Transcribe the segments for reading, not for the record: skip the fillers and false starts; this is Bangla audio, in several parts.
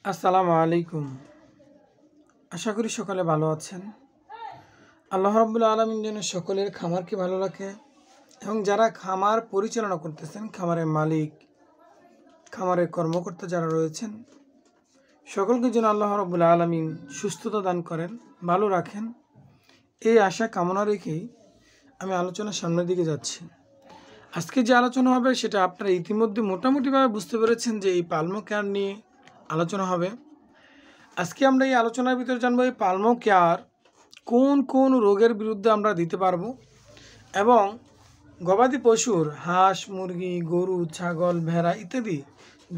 আসসালামু আলাইকুম। আশা করি সকলে ভালো আছেন। আল্লাহ রাব্বুল আলামিন যেন সকলের খামারকে ভালো রাখে এবং যারা খামার পরিচালনা করতেছেন, খামারের মালিক, খামারের কর্মকর্তা যারা রয়েছেন, সকলকে যেন আল্লাহ রাব্বুল আলামিন সুস্থতা দান করেন, ভালো রাখেন, এই আশা কামনা রেখেই আমি আলোচনার সামনের দিকে যাচ্ছি। আজকে যে আলোচনা হবে সেটা আপনারা ইতিমধ্যে মোটামুটিভাবে বুঝতে পেরেছেন যে এই পালমো কেয়ার নিয়ে আলোচনা হবে। আজকে আমরা এই আলোচনার ভিতরে জানবো এই পালমো কেয়ার কোন কোন রোগের বিরুদ্ধে আমরা দিতে পারবো এবং গবাদি পশুর হাঁস, মুরগি, গরু, ছাগল, ভেড়া ইত্যাদি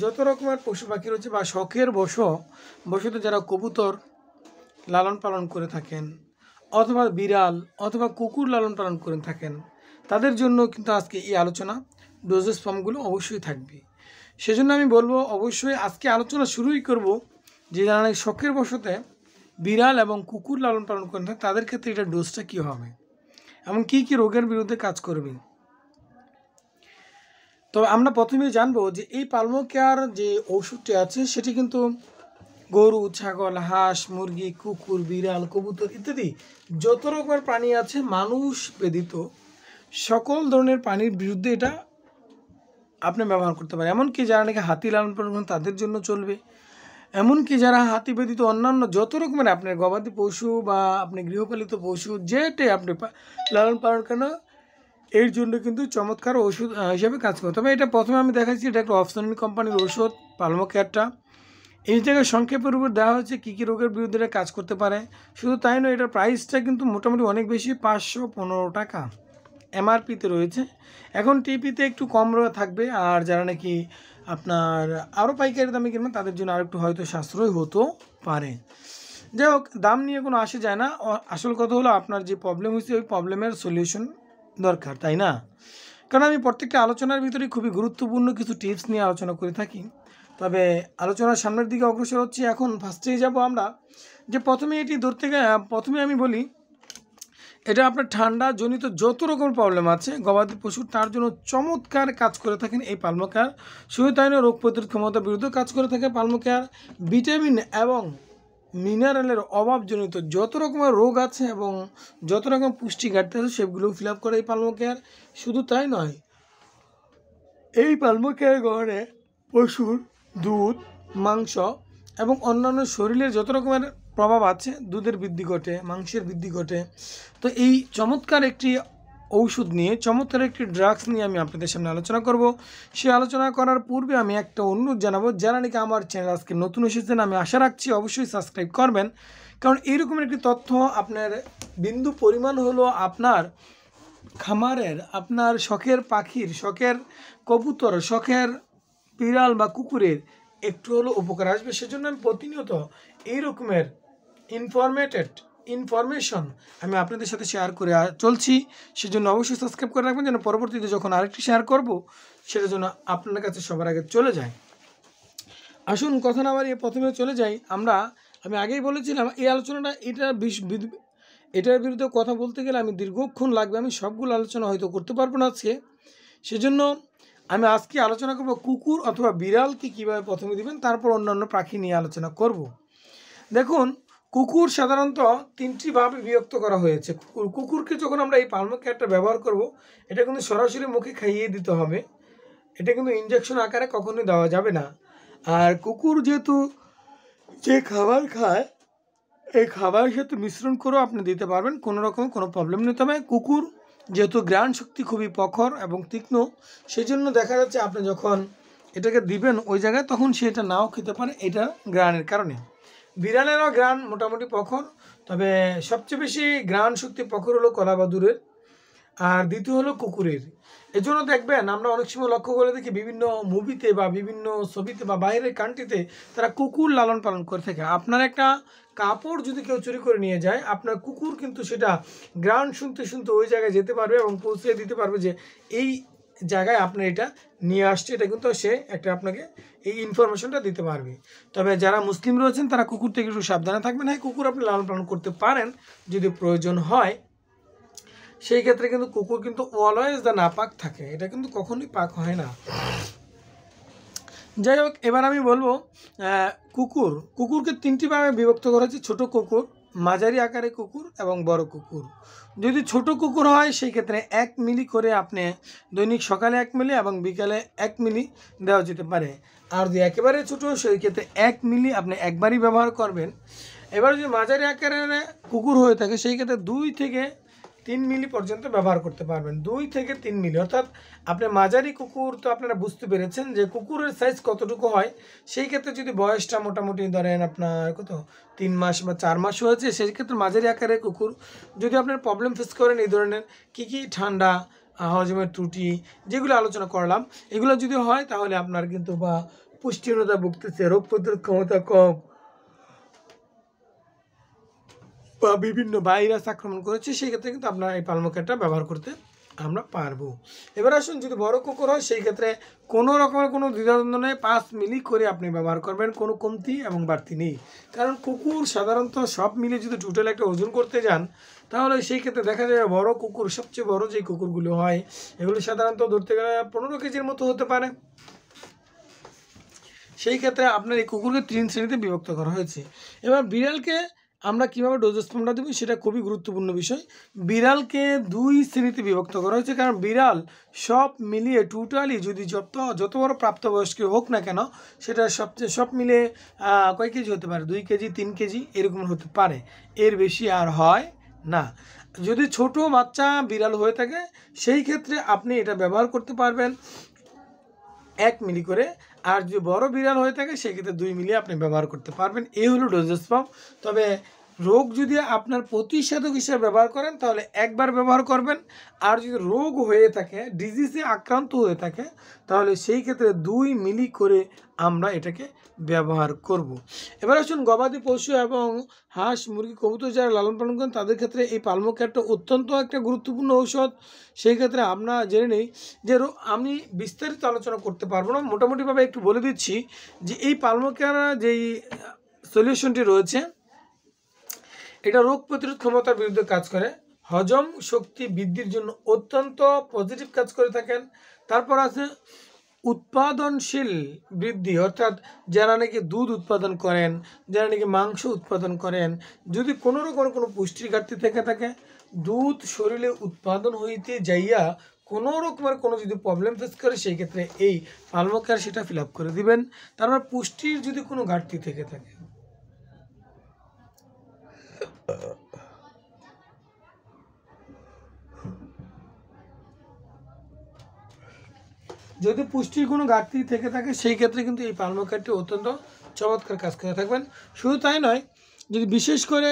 যত রকমের পশু পাখি রয়েছে বা শখের বশতে যারা কবুতর লালন পালন করে থাকেন অথবা বিড়াল অথবা কুকুর লালন পালন করে থাকেন, তাদের জন্য কিন্তু আজকে এই আলোচনা ডোজেস ফর্মগুলো অবশ্যই থাকবে। সেজন্য আমি বলবো অবশ্যই আজকে আলোচনা শুরুই করব যে যারা শখের বশতে বিড়াল এবং কুকুর লালন পালন করে থাকে তাদের ক্ষেত্রে এটা ডোজটা কী হবে এবং কী কী রোগের বিরুদ্ধে কাজ করবে। তো আমরা প্রথমেই জানবো যে এই পালমো কেয়ার যে ওষুধটি আছে সেটি কিন্তু গরু, ছাগল, হাঁস, মুরগি, কুকুর, বিড়াল, কবুতর ইত্যাদি যত রকমের প্রাণী আছে মানুষ ব্যতীত সকল ধরনের প্রাণীর বিরুদ্ধে এটা আপনি ব্যবহার করতে পারেন। এমনকি যারা নাকি হাতি লালন পালন করেন তাদের জন্য চলবে, এমনকি যারা হাতি ব্যতীত অন্যান্য যত রকমের আপনার গবাদি পশু বা আপনি গৃহপালিত পশু যেটাই আপনি লালন পালন করেন এর জন্য কিন্তু চমৎকার ওষুধ হিসেবে কাজ করে। তবে এটা প্রথমে আমি দেখাচ্ছি এটা একটা অপশনাল কোম্পানির ওষুধ পালমো কেয়ারটা। এই জায়গায় সংক্ষেপের উপর দেওয়া হচ্ছে কী কী রোগের বিরুদ্ধে এটা কাজ করতে পারে। শুধু তাই নয়, এটার প্রাইসটা কিন্তু মোটামুটি অনেক বেশি, 515 টাকা এমআরপিতে রয়েছে। এখন টিপিতে একটু কম থাকবে, আর যারা নাকি আপনার আরও পাইকারি দামে কিনবেন তাদের জন্য আর একটু হয়তো সাশ্রয় হতে পারে। যাই হোক, দাম নিয়ে কোনো আসে যায় না, আসল কথা হলো আপনার যে প্রবলেম হয়েছে ওই প্রবলেমের সলিউশন দরকার, তাই না? কারণ আমি প্রত্যেকটা আলোচনার ভিতরে খুবই গুরুত্বপূর্ণ কিছু টিপস নিয়ে আলোচনা করে থাকি। তবে আলোচনার সামনের দিকে অগ্রসর হচ্ছি। এখন ফার্স্টেই যাব আমরা যে প্রথমে আমি বলি এটা আপনার ঠান্ডা জনিত যত রকম প্রবলেম আছে গবাদি পশুর তার জন্য চমৎকার কাজ করে থাকেন এই পালমো কেয়ার। শুধু তাই নয়, রোগ প্রতিরোধ ক্ষমতার বিরুদ্ধে কাজ করে থাকে পালমো কেয়ার। ভিটামিন এবং মিনারেলের অভাবজনিত যত রকমের রোগ আছে এবং যত রকম পুষ্টি ঘাটতি আছে সেগুলো ফিল আপ করে এই পালমো কেয়ার। শুধু তাই নয়, এই পালমো কেয়ার গ্রহণে পশুর দুধ, মাংস এবং অন্যান্য শরীরের যত রকমের প্রভাব আছে দুধের বৃদ্ধি ঘটে, মাংসের বৃদ্ধি ঘটে। তো এই চমৎকার একটি ঔষধ নিয়ে, চমৎকার একটি ড্রাগস নিয়ে আমি আপনাদের সামনে আলোচনা করব। সেই আলোচনা করার পূর্বে আমি একটা অনুরোধ জানাবো, যারা নাকি আমার চ্যানেল আজকে নতুন এসেছেন আমি আশা রাখছি অবশ্যই সাবস্ক্রাইব করবেন। কারণ এইরকমের একটি তথ্য আপনার বিন্দু পরিমাণ হলো আপনার খামারের, আপনার শখের পাখির, শখের কবুতর, শখের বিড়াল বা কুকুরের একটু হলো উপকার আসবে। সেজন্য আমি প্রতিনিয়ত এই রকমের ইনফরমেশন আমি আপনাদের সাথে শেয়ার করে চলছি। সেজন্য অবশ্যই সাবস্ক্রাইব করে রাখবেন যেন পরবর্তীতে যখন আরেকটি শেয়ার করব সেটার জন্য আপনার কাছে সবার আগে চলে যায়। আসুন কথা না বাড়িয়ে প্রথমে চলে যাই আমি আগেই বলেছিলাম এই আলোচনাটা এটার বিরুদ্ধে কথা বলতে গেলে আমি দীর্ঘক্ষণ লাগবে, আমি সবগুলো আলোচনা হয়তো করতে পারবো না আজকে। সেজন্য আমি আজকে আলোচনা করব কুকুর অথবা বিড়ালকে কীভাবে প্রথমে দিবেন, তারপর অন্যান্য পাখি নিয়ে আলোচনা করব। দেখুন, কুকুর সাধারণত তিনটি ভাবে বিভক্ত করা হয়েছে। কুকুরকে যখন আমরা এই পালমো কেয়ারটা ব্যবহার করব এটা কিন্তু সরাসরি মুখে খাইয়ে দিতে হবে, এটা কিন্তু ইনজেকশন আকারে কখনোই দেওয়া যাবে না। আর কুকুর যেহেতু যে খাবার খায় এই খাবারের সাথে মিশ্রণ করেও আপনি দিতে পারবেন, কোনো রকম কোনো প্রবলেম নেই। তবে কুকুর যেহেতু ঘ্রাণ শক্তি খুবই প্রখর এবং তীক্ষ্ণ, সেই জন্য দেখা যাচ্ছে আপনি যখন এটাকে দিবেন ওই জায়গায় তখন সে এটা নাও খেতে পারে এটা ঘ্রাণের কারণে। বিড়ালেরও ঘ্রাণ মোটামুটি প্রখর, তবে সবচেয়ে বেশি ঘ্রাণ শক্তি প্রখর হলো কলাবাদুরের, আর দ্বিতীয় হলো কুকুরের। এজন্য দেখবেন আমরা অনেক সময় লক্ষ্য করে দেখি বিভিন্ন মুভিতে বা বিভিন্ন ছবিতে বা বাইরের কান্ট্রিতে তারা কুকুর লালন পালন করে থাকে। আপনার একটা কাপড় যদি কেউ চুরি করে নিয়ে যায়, আপনার কুকুর কিন্তু সেটা ঘ্রাণ শুনতে শুনতে ওই জায়গায় যেতে পারবে এবং পৌঁছে দিতে পারবে যে এই জায়গায় আপনার এটা নিয়ে আসছে, এটা কিন্তু সে একটা আপনাকে এই ইনফরমেশনটা দিতে পারবে। তবে যারা মুসলিম রয়েছেন তারা কুকুর থেকে একটু সাবধানে থাকবেন। হ্যাঁ, কুকুর আপনি লালন পালন করতে পারেন যদি প্রয়োজন হয়, সেই ক্ষেত্রে কিন্তু কুকুর কিন্তু অলওয়েজ দ্য নাপাক থাকে, এটা কিন্তু কখনোই পাক হয় না। যাই হোক, এবার আমি বলবো কুকুরকে 3টি ভাগে বিভক্ত করা হয়েছে: ছোটো কুকুর, মাঝারি আকারের কুকুর এবং বড় কুকুর। যদি ছোট কুকুর হয় সেই ক্ষেত্রে 1 মিলি করে আপনি দৈনিক সকালে 1 মিলি এবং বিকালে 1 মিলি দেওয়া যেতে পারে। আর যদি একেবারে ছোটো সেই ক্ষেত্রে 1 মিলি আপনি একবারই ব্যবহার করবেন। এবার যদি মাঝারি আকারের কুকুর হয়ে থাকে সেই ক্ষেত্রে 2 থেকে 3 মিলি পর্যন্ত ব্যবহার করতে পারবেন। 2 থেকে 3 মিলি, অর্থাৎ আপনি মাঝারি কুকুর তো আপনারা বুঝতে পেরেছেন যে কুকুরের সাইজ কতটুকু হয়। সেই ক্ষেত্রে যদি বয়সটা মোটামুটি ধরেন আপনার কত 3 মাস বা 4 মাস হয়েছে, সেই ক্ষেত্রে মাঝারি আকারের কুকুর। যদি আপনার প্রবলেম ফেস করেন এই ধরনের কী ঠান্ডা, হজমের ত্রুটি, যেগুলো আলোচনা করলাম, এগুলো যদি হয় তাহলে আপনার কিন্তু বা পুষ্টিহীনতা ভুগতেছে, রোগ প্রতিরোধ ক্ষমতা কম বা বিভিন্ন ভাইরাস আক্রমণ করেছে, সেই ক্ষেত্রে কিন্তু আপনার এই পালমো কেয়ারটা ব্যবহার করতে আমরা পারবো। এবার আসুন, যদি বড় কুকুর হয় সেই ক্ষেত্রে কোনো রকমের কোনো দ্বিধাদ্বন্দ্ব নেই, 5 মিলি করে আপনি ব্যবহার করবেন, কোনো কমতি এবং বাড়তি নেই। কারণ কুকুর সাধারণত সব মিলে যদি টোটাল একটা ওজন করতে যান তাহলে সেই ক্ষেত্রে দেখা যায় বড় কুকুর, সবচেয়ে বড় যে কুকুরগুলো হয় এগুলো সাধারণত ধরতে গেলে 15 কেজির মতো হতে পারে। সেই ক্ষেত্রে আপনার এই কুকুরকে 3 শ্রেণীতে বিভক্ত করা হয়েছে। এবার বিড়ালকে আমরা কীভাবে ডোজেস ফর্মটা দেবো সেটা খুবই গুরুত্বপূর্ণ বিষয়। বিড়ালকে 2 শ্রেণীতে বিভক্ত করা হয়েছে, কারণ বিড়াল সব মিলিয়ে টোটালি যদি যত বড় প্রাপ্তবয়স্ক হোক না কেন সেটা সব মিলে কয় কেজি হতে পারে, 2 কেজি 3 কেজি এরকম হতে পারে, এর বেশি আর হয় না। যদি ছোট বাচ্চা বিড়াল হয়ে থাকে সেই ক্ষেত্রে আপনি এটা ব্যবহার করতে পারবেন 1 মিলি করে। আর যদি বড় বিড়াল হয়ে থাকে সেক্ষেত্রে 2 মিলি আপনি ব্যবহার করতে পারবেন। এই হলো ডোজেস ফর্ম। তবে রোগ যদি আপনার প্রতিষেধক হিসেবে ব্যবহার করেন তাহলে একবার ব্যবহার করবেন। আর যদি রোগ হয়ে থাকে, ডিজিজে আক্রান্ত হয়ে থাকে, তাহলে সেই ক্ষেত্রে 2 মিলি করে আমরা এটাকে ব্যবহার করব। এবার আসুন, গবাদি পশু এবং হাঁস মুরগি কবুতর যারা লালন পালন করেন তাদের ক্ষেত্রে এই পালমো কেয়ারটা অত্যন্ত একটা গুরুত্বপূর্ণ ঔষধ। সেই ক্ষেত্রে আমরা জেনে নেই যে আমি বিস্তারিত আলোচনা করতে পারবো না, মোটামুটিভাবে একটু বলে দিচ্ছি যে এই পালমো কেয়ার যেই সলিউশনটি রয়েছে এটা রোগ প্রতিরোধ ক্ষমতার বিরুদ্ধে কাজ করে, হজম শক্তি বৃদ্ধির জন্য অত্যন্ত পজিটিভ কাজ করে থাকেন। তারপর আছে উৎপাদনশীল বৃদ্ধি, অর্থাৎ যারা নাকি দুধ উৎপাদন করেন, যারা নাকি মাংস উৎপাদন করেন, যদি কোনো রকমের কোনো পুষ্টির ঘাটতি থেকে থাকে, দুধ শরীরে উৎপাদন হইতে যাইয়া কোনো রকমের কোনো যদি প্রবলেম ফেস করে সেই ক্ষেত্রে এই পালমো কেয়ার সেটা ফিল আপ করে দিবেন। তারপর পুষ্টির যদি কোনো ঘাটতি থেকে থাকে, যদি পুষ্টির কোনো ঘাটতি থেকে থাকে সেই ক্ষেত্রে কিন্তু এই পালমো কেয়ারটি অত্যন্ত চমৎকার কাজ করে থাকবেন। শুধু তাই নয়, যদি বিশেষ করে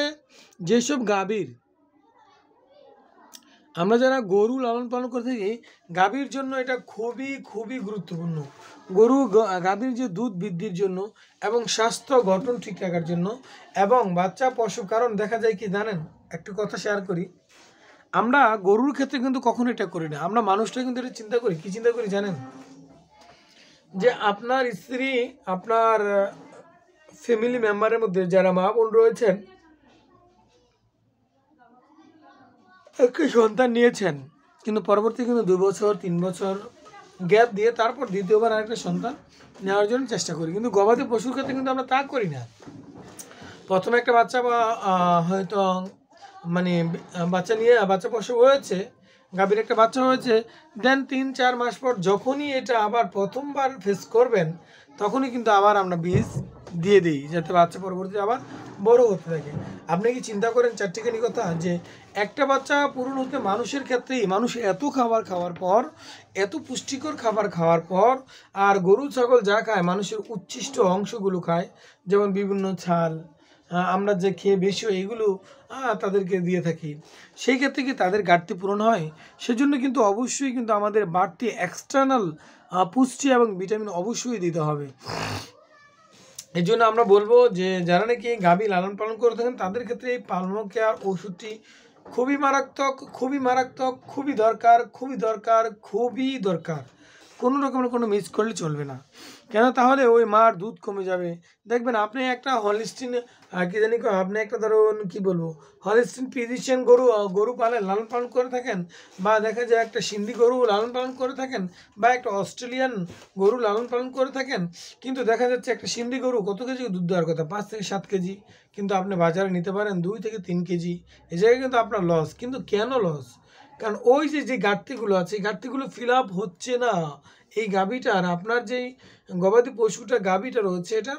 যেসব গাভীর, আমরা যারা গরু লালন পালন করে থাকি, গাভীর জন্য এটা খুবই খুবই গুরুত্বপূর্ণ। গাভীর যে দুধ বৃদ্ধির জন্য এবং স্বাস্থ্য গঠন ঠিক রাখার জন্য এবং বাচ্চা পশু, কারণ দেখা যায় কি জানেন, একটু কথা শেয়ার করি, আমরা গরুর ক্ষেত্রে কিন্তু কখনো এটা করি না, আমরা মানুষটা কিন্তু এটা চিন্তা করি, কি চিন্তা করি জানেন, যে আপনার স্ত্রী, আপনার ফ্যামিলি মেম্বারের মধ্যে যারা মা বোন রয়েছেন, একটি সন্তান নিয়েছেন কিন্তু পরবর্তী কিন্তু 2 বছর 3 বছর গ্যাপ দিয়ে তারপর দ্বিতীয়বার আরেকটা সন্তান নেওয়ার জন্য চেষ্টা করি, কিন্তু গবাদি পশুর ক্ষেত্রে কিন্তু আমরা তা করি না। প্রথমে একটা বাচ্চা বা হয়তো মানে বাচ্চা প্রসব হয়েছে, গাভীর একটা বাচ্চা হয়েছে, দেন 3-4 মাস পর যখনই এটা আবার প্রথমবার ফেস করবেন তখনই কিন্তু আবার আমরা বীজ দিয়ে দিই যাতে বাচ্চা পরবর্তীতে আবার বড় হতে থাকে। আপনি কি চিন্তা করেন চারটিখানি কথা, যে একটা বাচ্চা পূরণ হতে মানুষের ক্ষেত্রেই, মানুষ এত খাবার খাওয়ার পর, এত পুষ্টিকর খাবার খাওয়ার পর, আর গরু ছাগল যা খায় মানুষের উচ্ছিষ্ট অংশগুলো খায়, যেমন বিভিন্ন ছাল, আমরা যে খেয়ে বেশি হয় এগুলো তাদেরকে দিয়ে থাকি, সেই ক্ষেত্রে কি তাদের ঘাটতি পূরণ হয়? সেজন্য কিন্তু অবশ্যই কিন্তু আমাদের বাড়তি এক্সটার্নাল পুষ্টি এবং ভিটামিন অবশ্যই দিতে হবে। এই জন্য আমরা বলবো যে যারা নাকি গাভী লালন পালন করে থাকেন তাদের ক্ষেত্রে এই পালমো কেয়ার ওষুধটি খুবই মারাত্মক, খুবই মারাত্মক, খুবই দরকার, খুবই দরকার, খুবই দরকার, কোনো রকমের কোনো মিস করলে চলবে না। কেন? তাহলে ওই মার দুধ কমে যাবে। দেখবেন আপনি একটা হলিস্টিন কি জানি আপনি একটা ধরুন কি বলবো হলিস্টিন ফিজিশিয়ান গরু লালন পালন করে থাকেন, বা দেখা যায় একটা সিন্ধি গরু লালন পালন করে থাকেন, বা একটা অস্ট্রেলিয়ান গরু লালন পালন করে থাকেন, কিন্তু দেখা যাচ্ছে একটা সিন্ধি গরু কত কেজি দুধ দেওয়ার কথা 5 থেকে 7 কেজি, কিন্তু আপনি বাজারে নিতে পারেন 2 থেকে 3 কেজি। এই জায়গায় কিন্তু আপনার লস। কিন্তু কেন লস? কারণ ওই যে ঘাটতিগুলো আছে, এই ঘাটতিগুলো ফিল আপ হচ্ছে না। এই গাভীটার আপনার যেই গবাদি পশুটা গাভীটা রয়েছে, এটা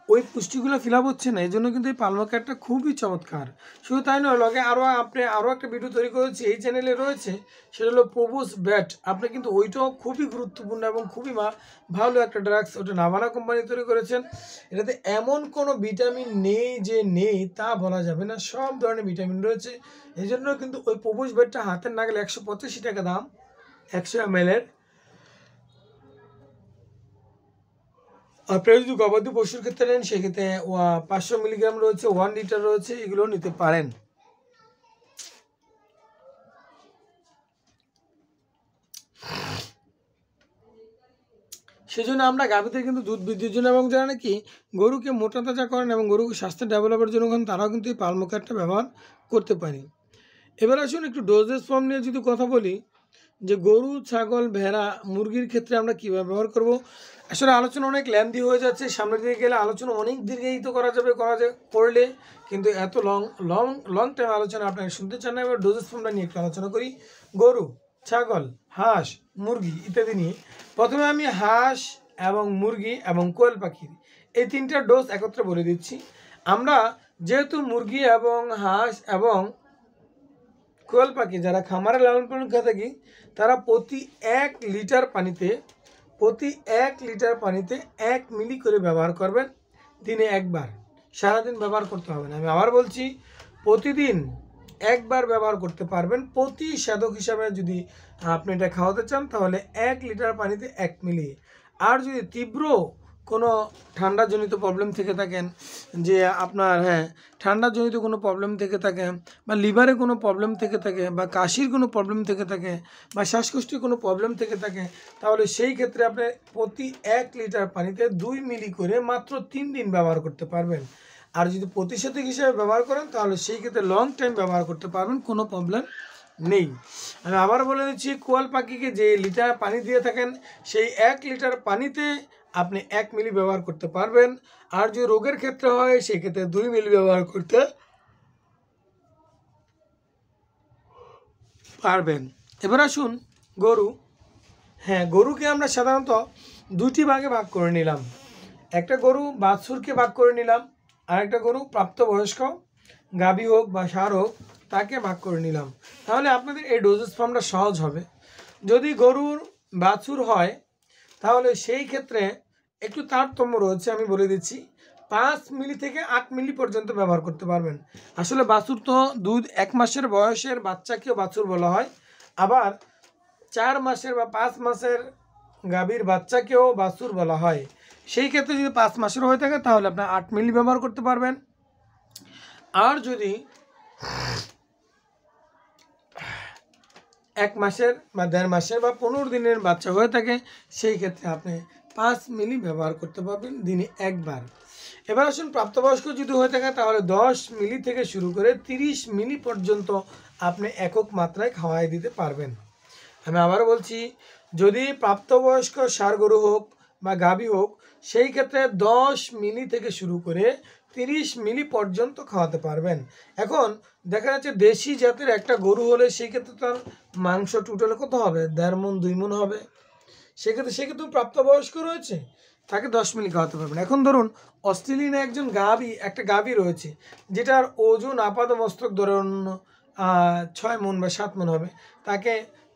ওই পুষ্টিগুলো ফিল আপ হচ্ছে না। এই জন্য কিন্তু এই পালমা কেয়ারটা খুবই চমৎকার। শুধু তাই নয়, লগে আরও একটা ভিডিও তৈরি করেছি এই চ্যানেলে রয়েছে, সেটা হলো প্রোবোস ব্যাট। আপনি কিন্তু ওইটাও খুবই গুরুত্বপূর্ণ এবং খুবই ভালো একটা ড্রাগস। ওটা নাভানা কোম্পানি তৈরি করেছেন। এটাতে এমন কোনো ভিটামিন নেই যে নেই তা বলা যাবে না, সব ধরনের ভিটামিন রয়েছে। এই জন্য কিন্তু ওই প্রোবোস ব্যাটটা হাতের নাগালে 185 টাকা দাম 100 ml। আপনারা যদি গবাদি পশুর ক্ষেত্রে নেন সেক্ষেত্রে 500 মিলিগ্রাম রয়েছে, 1 লিটার রয়েছে, এগুলো নিতে পারেন। সেজন্য আমরা গাভীদের কিন্তু দুধ বৃদ্ধির জন্য এবং যারা নাকি গরুকে মোটা তাজা করেন এবং গরুকে স্বাস্থ্য ডেভেলপের জন্য তারাও কিন্তু এই পালমা কেয়ারটা ব্যবহার করতে পারি। এবার আসুন একটু ডোজেস ফর্ম নিয়ে যদি কথা বলি, যে গরু, ছাগল, ভেড়া, মুরগির ক্ষেত্রে আমরা কীভাবে ব্যবহার করব। আসলে আলোচনা অনেক লেন্দি হয়ে যাচ্ছে, সামনের দিকে গেলে আলোচনা অনেক দীর্ঘায়িত করলে, কিন্তু এত লং টাইম আলোচনা আপনারা শুনতে চান না। এবার ডোজেস ফর্মটা নিয়ে একটু আলোচনা করি। গরু, ছাগল, হাঁস, মুরগি ইত্যাদি নিয়ে প্রথমে আমি হাঁস এবং মুরগি এবং কোয়েল পাখির এই 3টা ডোজ একত্রে বলে দিচ্ছি। আমরা যেহেতু মুরগি এবং হাঁস এবং কোয়েল পাখি যারা খামারে লালন পালন করে থাকি, তারা প্রতি 1 লিটার পানিতে 1 মিলি করে ব্যবহার করবেন, দিনে একবার। সারাদিন ব্যবহার করতে হবে না। আমি আবার বলছি, প্রতিদিন একবার ব্যবহার করতে পারবেন। প্রতিষেধক হিসাবে যদি আপনি এটা খাওয়াতে চান তাহলে 1 লিটার পানিতে 1 মিলি। আর যদি তীব্র কোনো ঠান্ডাজনিত প্রবলেম থেকে থাকেন, যে আপনার ঠান্ডাজনিত কোনো প্রবলেম থেকে থাকে, বা লিভারে কোনো প্রবলেম থেকে থাকে, বা কাশির কোনো প্রবলেম থেকে থাকে, বা শ্বাসকষ্টের কোনো প্রবলেম থেকে থাকে, তাহলে সেই ক্ষেত্রে আপনি প্রতি 1 লিটার পানিতে 2 মিলি করে মাত্র 3 দিন ব্যবহার করতে পারবেন। আর যদি প্রতিষেধক হিসেবে ব্যবহার করেন তাহলে সেই ক্ষেত্রে লং টাইম ব্যবহার করতে পারবেন, কোনো প্রবলেম নেই। আমি আবার বলে দিচ্ছি, কোয়াল পাখিকে যে লিটার পানি দিয়ে থাকেন সেই 1 লিটার পানিতে আপনি 1 মিলি ব্যবহার করতে পারবেন। আর যদি রোগের ক্ষেত্রে হয় সেই ক্ষেত্রে 2 মিলি ব্যবহার করতে পারবেন। এবার আসুন গরু। গরুকে আমরা সাধারণত 2টি ভাগে ভাগ করে নিলাম। একটা গরু বাছুরকে ভাগ করে নিলাম, আর একটা গরু প্রাপ্তবয়স্ক গাভী হোক বা ষাঁড় হোক তাকে ভাগ করে নিলাম। তাহলে আপনাদের এই ডোজেস ফর্মটা সহজ হবে। যদি গরুর বাছুর হয় তাহলে সেই ক্ষেত্রে একটু তারতম্য রয়েছে, আমি বলে দিচ্ছি। 5 মিলি থেকে 8 মিলি পর্যন্ত ব্যবহার করতে পারবেন। আসলে বাছুর তো 1 মাসের বয়সের বাচ্চাকেও বাছুর বলা হয়, আবার 4 মাসের বা 5 মাসের গাভীর বাচ্চাকেও বাছুর বলা হয়। সেই ক্ষেত্রে যদি 5 মাসের হয়ে থাকে তাহলে আপনার 8 মিলি ব্যবহার করতে পারবেন। আর যদি 1 মাসের বা 1.5 মাসের বা 15 দিনের বাচ্চা হয়ে থাকে সেই ক্ষেত্রে আপনি 5 মিলি ব্যবহার করতে পারবেন দিনে একবার। এবার আসুন প্রাপ্তবয়স্ক যদি হয়ে থাকে তাহলে 10 মিলি থেকে শুরু করে 30 মিলি পর্যন্ত আপনি একক মাত্রায় খাওয়াই দিতে পারবেন। আমি আবার বলছি, যদি প্রাপ্তবয়স্ক ষাঁড় গরু হোক বা গাভী হোক সেই ক্ষেত্রে 10 মিলি থেকে শুরু করে 30 মিলি পর্যন্ত খাওয়াতে পারবেন। এখন দেখা যাচ্ছে দেশি জাতের একটা গরু হলে সেই ক্ষেত্রে তার মাংস টোটাল কত হবে, 1.5 মণ 2 মণ হবে। সেক্ষেত্রে প্রাপ্তবয়স্ক রয়েছে, তাকে 10 মিলি খাওয়াতে পারবেন। এখন ধরুন অস্ট্রেলিয়ান একটা গাভী রয়েছে যেটার ওজন আপাতমস্তক ধরুন 6 মণ বা 7 মণ হবে,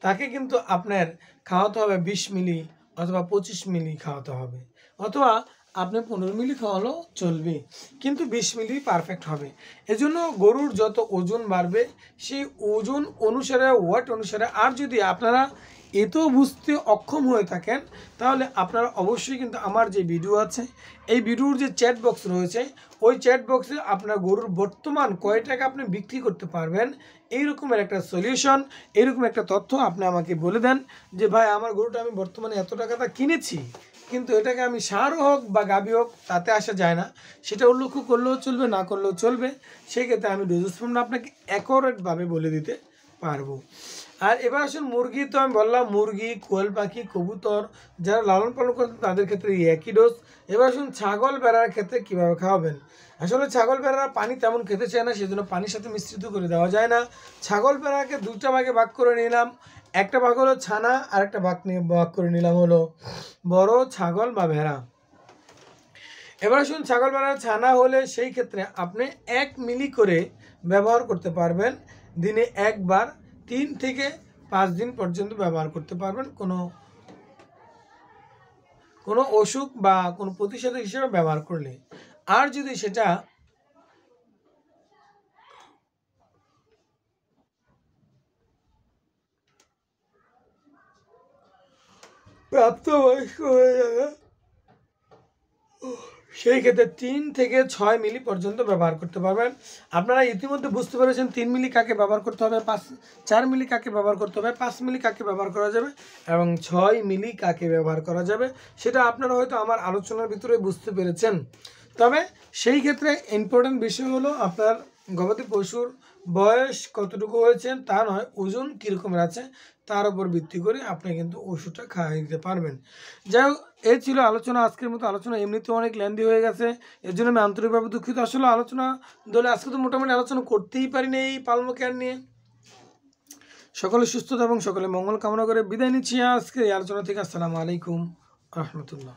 তাকে কিন্তু আপনার খাওয়াতে হবে 20 মিলি অথবা 25 মিলি খাওয়াতে হবে, অথবা আপনি 15 মিলি খাওয়ালেও চলবে, কিন্তু 20 মিলি পারফেক্ট হবে। এজন্য গরুর যত ওজন বাড়বে সেই ওজন অনুসারে ওয়েট অনুসারে, আর যদি আপনারা এতেও বুঝতে অক্ষম হয়ে থাকেন, তাহলে আপনারা অবশ্যই কিন্তু আমার যে ভিডিও আছে, এই ভিডিওর যে চ্যাট বক্স রয়েছে, ওই চ্যাট বক্সে আপনার গরুর বর্তমান কয় টাকা আপনি বিক্রি করতে পারবেন এইরকমের একটা সলিউশন, এইরকম একটা তথ্য আপনি আমাকে বলে দেন যে ভাই আমার গরুটা আমি বর্তমানে এত টাকাটা কিনেছি, কিন্তু এটাকে আমি সার হোক বা গাভী হোক তাতে আসা যায় না, সেটা উল্লেখ করলেও চলবে, না করলেও চলবে। সেক্ষেত্রে আমি ডোজেস ফর্মটা আপনাকে অ্যাকোরেটভাবে বলে দিতে পারবো। আর এবার আসুন মুরগি, তো আমি বললাম মুরগি, কোয়েল পাখি, কবুতর যারা লালন পালন করেন তাদের ক্ষেত্রে এই একই ডোজ। এবার আসুন ছাগল ভেড়ার ক্ষেত্রে কীভাবে খাওয়াবেন। আসলে ছাগল ভেড়ারা পানি তেমন খেতে চায় না, সেজন্য পানির সাথে মিশ্রিত করে দেওয়া যায় না। ছাগল ভেড়াকে দুইটা ভাগে ভাগ করে নিলাম, একটা ভাগ হলো ছানা, আর একটা ভাগ করে নিলাম হলো বড় ছাগল বা ভেড়া। এবার আসুন ছাগল ভেড়ার ছানা হলে সেই ক্ষেত্রে আপনি 1 মিলি করে ব্যবহার করতে পারবেন দিনে একবার, 3 থেকে 5 দিন পর্যন্ত ব্যবহার করতে পারবেন কোনো অসুখ বা কোনো প্রতিষেধক হিসেবে ব্যবহার করলে। আর যদি সেটা প্রাপ্তবয়স্ক হয়ে যাবে সেই ক্ষেত্রে 3 থেকে 6 মিলি পর্যন্ত ব্যবহার করতে পারবেন। আপনারা ইতিমধ্যে বুঝতে পেরেছেন 3 মিলি কাকে ব্যবহার করতে হবে, 4 মিলি কাকে ব্যবহার করতে হবে, 5 মিলি কাকে ব্যবহার করা যাবে এবং 6 মিলি কাকে ব্যবহার করা যাবে, সেটা আপনারা হয়তো আমার আলোচনার ভিতরে বুঝতে পেরেছেন। তবে সেই ক্ষেত্রে ইম্পর্টেন্ট বিষয় হলো আপনার গবাদি পশুর বয়স কতটুকু হয়েছে তা নয়, ওজন কীরকমের আছে তার উপর ভিত্তি করে আপনি কিন্তু ওষুধটা খাইয়ে দিতে পারবেন। যাই হোক, এই ছিল আলোচনা। আজকের মতো আলোচনা এমনিতেও অনেক লেন্দি হয়ে গেছে, এর জন্য আমি আন্তরিকভাবে দুঃখিত। আসলে আলোচনা দলে আজকে তো মোটামুটি আলোচনা করতেই পারিনি এই পালমো কেয়ার নিয়ে। সকলে সুস্থতা এবং সকলে মঙ্গল কামনা করে বিদায় নিচ্ছি আজকে এই আলোচনা থেকে। আসসালামু আলাইকুম রহমতুল্লাহ।